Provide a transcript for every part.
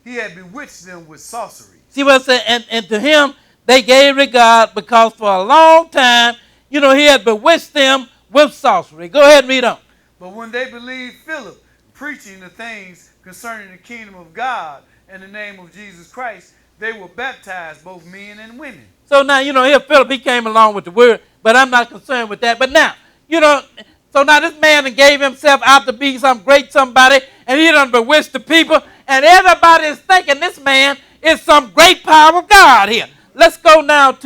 he had bewitched them with sorcery. See what I'm saying? And to him, they gave regard because for a long time, he had bewitched them with sorcery. Go ahead and read on. But when they believed Philip preaching the things concerning the kingdom of God and the name of Jesus Christ, they were baptized, both men and women. So now, here Philip, he came along with the word, but I'm not concerned with that. But now, so now this man gave himself out to be some great somebody, and he done bewitched the people, and everybody is thinking this man is some great power of God here. Let's go. I'm going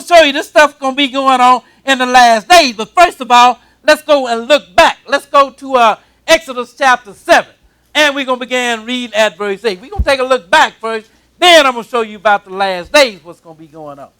to show you this stuff going to be going on in the last days. But first of all, let's go and look back. Let's go to Exodus chapter 7. And we're going to begin reading at verse 8. We're going to take a look back first. Then I'm going to show you about the last days, what's going to be going on.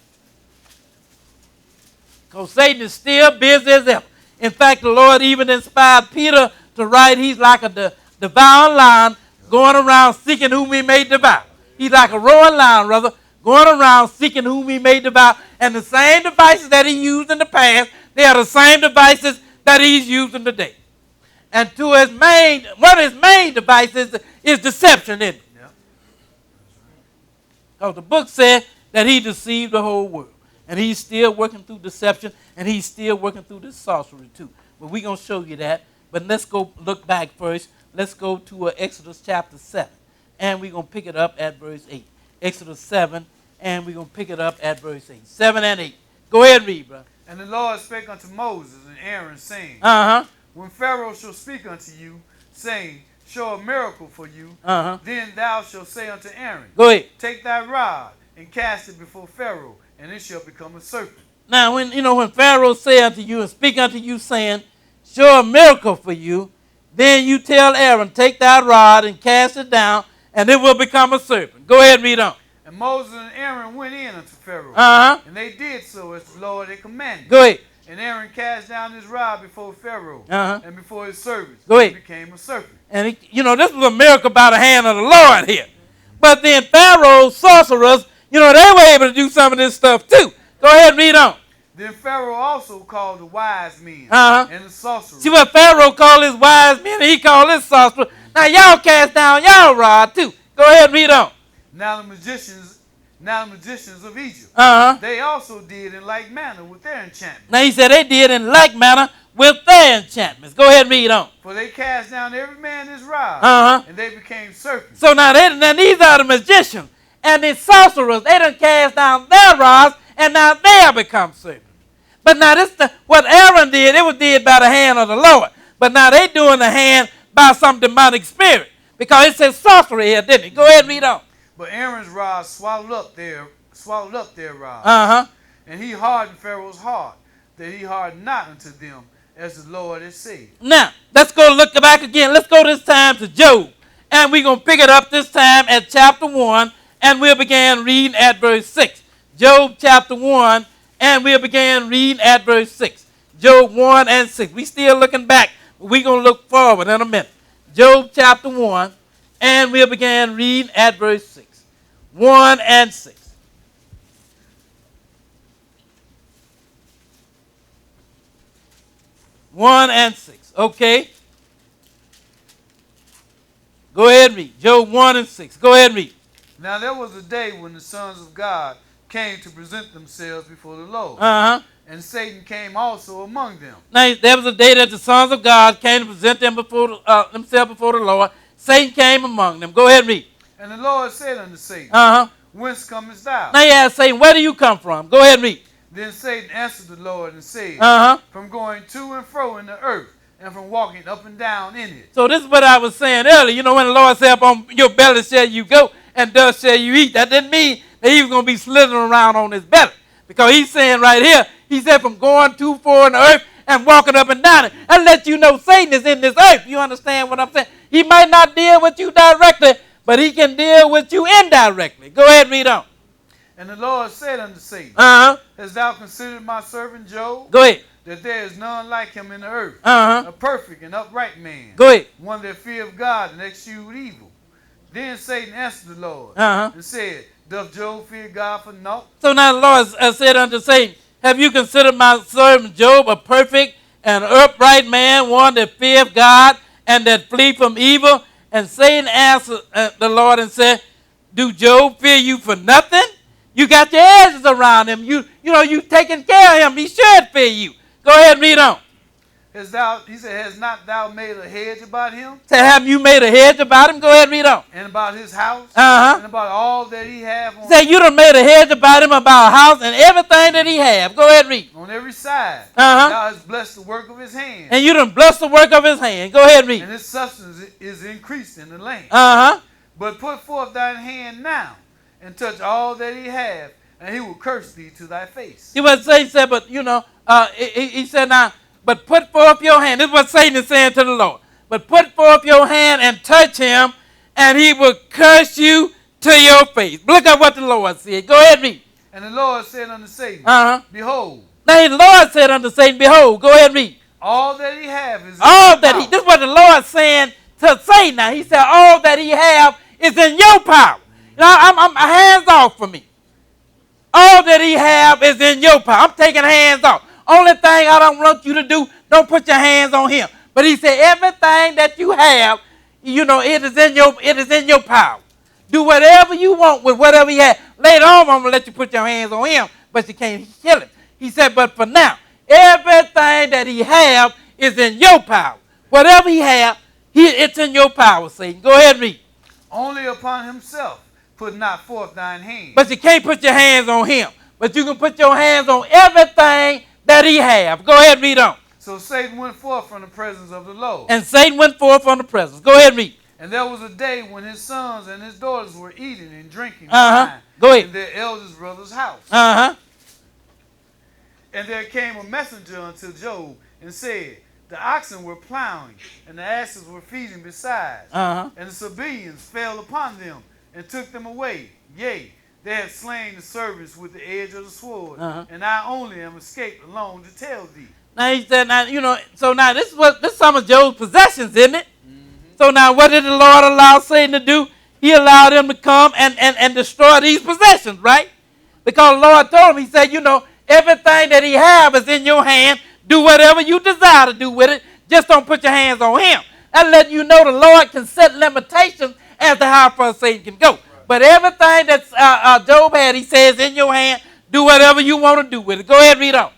Because Satan is still busy as ever. In fact, the Lord even inspired Peter to write, he's like a devouring lion going around seeking whom he may devour. He's like a roaring lion, brother, going around seeking whom he may devour. And the same devices that he used in the past, they are the same devices that he's using today. And one of his main devices is deception, isn't it? Because the book said that he deceived the whole world. And he's still working through deception, and he's still working through this sorcery too. But we're going to show you that. But let's go look back first. Let's go to Exodus chapter 7. And we're going to pick it up at verse 8. Exodus 7, and we're going to pick it up at verse 8. 7 and 8. Go ahead and read, brother. And the Lord spake unto Moses and Aaron, saying, When Pharaoh shall speak unto you, saying, Show a miracle for you, then thou shalt say unto Aaron, Go ahead. Take thy rod and cast it before Pharaoh, and it shall become a serpent. Now, when Pharaoh say unto you and speak unto you, saying, Show a miracle for you, then you tell Aaron, Take thy rod and cast it down, and it will become a serpent. Go ahead and read on. And Moses and Aaron went in unto Pharaoh, and they did so as the Lord had commanded. Go ahead. And Aaron cast down his rod before Pharaoh and before his servants. Go ahead. It became a serpent. And this was a miracle by the hand of the Lord here. But then Pharaoh's sorcerers, they were able to do some of this stuff too. Go ahead and read on. Then Pharaoh also called the wise men and the sorcerers. See what Pharaoh called his wise men and he called his sorcerers. Now y'all cast down y'all rod too. Go ahead and read on. Now the magicians of Egypt, they also did in like manner with their enchantments. Now he said they did in like manner with their enchantments. Go ahead and read on. For they cast down every man his rod, and they became serpents. So now these are the magicians and the sorcerers. They done cast down their rods, and now they have become serpents. But now what Aaron did, it was did by the hand of the Lord. But now they doing the hand by some demonic spirit. Because it says sorcery here, didn't it? Go ahead and read on. But Aaron's rod swallowed up their rod. And he hardened Pharaoh's heart, that he hardened not unto them, as the Lord has said. Now, let's go look back again. Let's go this time to Job. And we're going to pick it up this time at chapter 1, and we'll begin reading at verse 6. Job chapter 1, and we'll begin reading at verse 6. Job 1 and 6. We still looking back, but we're going to look forward in a minute. Job chapter 1, and we'll begin reading at verse 6. 1 and 6. One and 6. Okay. Go ahead and read. Job 1 and 6. Go ahead and read. Now there was a day when the sons of God came to present themselves before the Lord. And Satan came also among them. Now there was a day that the sons of God came to present themselves before the Lord. Satan came among them. Go ahead and read. And the Lord said unto Satan, Whence comest thou? Now you ask Satan, where do you come from? Go ahead and read. Then Satan answered the Lord and said, From going to and fro in the earth, and from walking up and down in it. So this is what I was saying earlier. When the Lord said, Upon your belly shall you go, and thus shall you eat. That didn't mean that he was going to be slithering around on his belly. Because he's saying right here, he said from going to and fro in the earth and walking up and down it. And let you know Satan is in this earth. You understand what I'm saying? He might not deal with you directly, but he can deal with you indirectly. Go ahead and read on. And the Lord said unto Satan, Hast thou considered my servant Job? Go ahead. That there is none like him in the earth, a perfect and upright man. Go ahead. One that feareth God and eschewed evil. Then Satan answered the Lord and said, Doth Job fear God for naught? So now the Lord said unto Satan, Have you considered my servant Job a perfect and upright man, one that feareth God and that flee from evil? And Satan answered the Lord and said, do Job fear you for nothing? You got your edges around him. You taking care of him. He should fear you. Go ahead and read on. He said, has not thou made a hedge about him? Say, have you made a hedge about him? Go ahead and read on. And about his house? Uh-huh. And about all that he have on Say, you done made a hedge about him, about a house, and everything that he have. Go ahead and read. On every side. Uh-huh. Thou hast blessed the work of his hand. And you done blessed the work of his hand. Go ahead and read. And his substance is increased in the land. Uh-huh. But put forth thine hand now, and touch all that he have, and he will curse thee to thy face. See what Satan said, but he said now, but put forth your hand. This is what Satan is saying to the Lord. But put forth your hand and touch him, and he will curse you to your face. Look at what the Lord said. Go ahead and read. And the Lord said unto Satan, Behold. Now the Lord said unto Satan, behold. Go ahead and read. All that he have is this is what the Lord saying to Satan now. He said, all that he have is in your power. I'm hands off for me. All that he have is in your power. I'm taking hands off. Only thing I don't want you to do, don't put your hands on him. But he said, everything that you have, it is in your power. Do whatever you want with whatever he has. Later on, I'm going to let you put your hands on him, but you can't kill him. He said, but for now, everything that he have is in your power. Whatever he have, it's in your power, Satan. Go ahead and read. Only upon himself put not forth thine hand. But you can't put your hands on him. But you can put your hands on everything that he have. Go ahead and read on. So Satan went forth from the presence of the Lord. And Satan went forth from the presence. Go ahead and read. And there was a day when his sons and his daughters were eating and drinking wine in their eldest brother's house. And there came a messenger unto Job and said, the oxen were plowing, and the asses were feeding besides. And the Sabaeans fell upon them and took them away. Yea, they have slain the servants with the edge of the sword, and I only am escaped alone to tell thee. Now he said, so now this is some of Job's possessions, isn't it? So now what did the Lord allow Satan to do? He allowed him to come and destroy these possessions, right? Because the Lord told him, he said, everything that he have is in your hand. Do whatever you desire to do with it. Just don't put your hands on him. That let you know the Lord can set limitations as to how far Satan can go. But everything that Job had, he says, in your hand, do whatever you want to do with it. Go ahead and read on.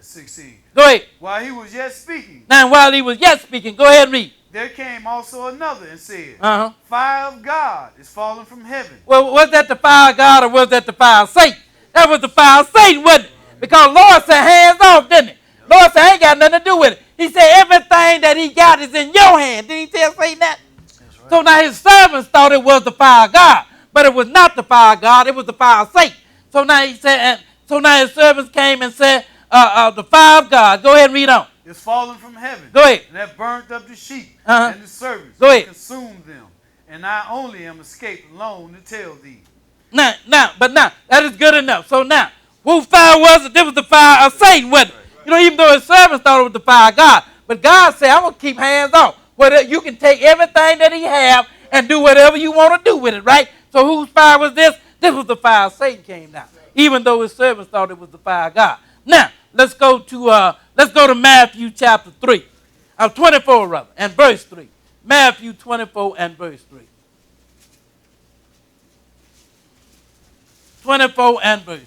16. Go ahead. While he was yet speaking. Now, while he was yet speaking, go ahead and read. There came also another and said, Fire of God is fallen from heaven. Well, was that the fire of God or was that the fire of Satan? That was the fire of Satan, wasn't it? Because Lord said hands off, didn't it? Lord said, I ain't got nothing to do with it. He said, everything that he got is in your hand. Didn't he tell Satan that? Right. So now his servants thought it was the fire of God. But it was not the fire of God. It was the fire of Satan. So now he said, so now his servants came and said, the fire of God. Go ahead and read on. It's fallen from heaven. Go ahead. And that burnt up the sheep and the servants. Go ahead. Consumed them. And I only am escaped alone to tell thee. Now, that is good enough. So now, whose fire was it? This was the fire of Satan, wasn't it? Even though his servants thought it was the fire of God. But God said, I'm going to keep hands off. You can take everything that he have and do whatever you want to do with it, right? So whose fire was this? This was the fire of Satan came down. Even though his servants thought it was the fire of God. Now, let's go to Matthew chapter 3. 24 rather, and verse 3. Matthew 24 and verse 3. 24 and verse 3.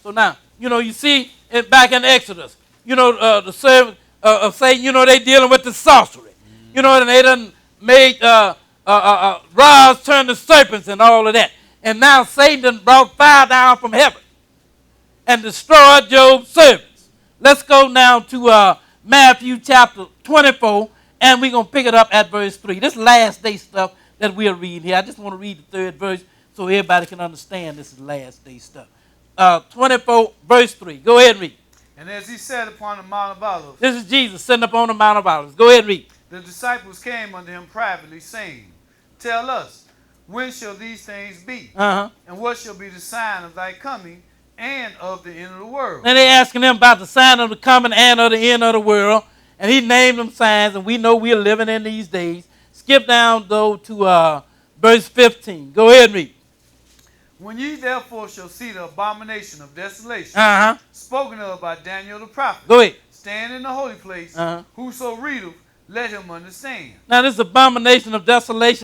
So now, you see it back in Exodus. The servants of Satan, they dealing with the sorcery. And they done made rods turn to serpents and all of that. And now Satan done brought fire down from heaven and destroyed Job's servants. Let's go now to Matthew chapter 24, and we're going to pick it up at verse 3. This last day stuff that we're reading here. I just want to read the third verse so everybody can understand this is last day stuff. 24, verse 3. Go ahead and read. And as he sat upon the Mount of Olives. This is Jesus sitting upon the Mount of Olives. Go ahead and read. The disciples came unto him privately, saying, Tell us, when shall these things be? And what shall be the sign of thy coming and of the end of the world? And they asking him about the sign of the coming and of the end of the world. And he named them signs, and we know we're living in these days. Skip down, though, to verse 15. Go ahead and read. When ye therefore shall see the abomination of desolation, spoken of by Daniel the prophet, go ahead, stand in the holy place, whoso readeth, let him understand. Now, this abomination of desolation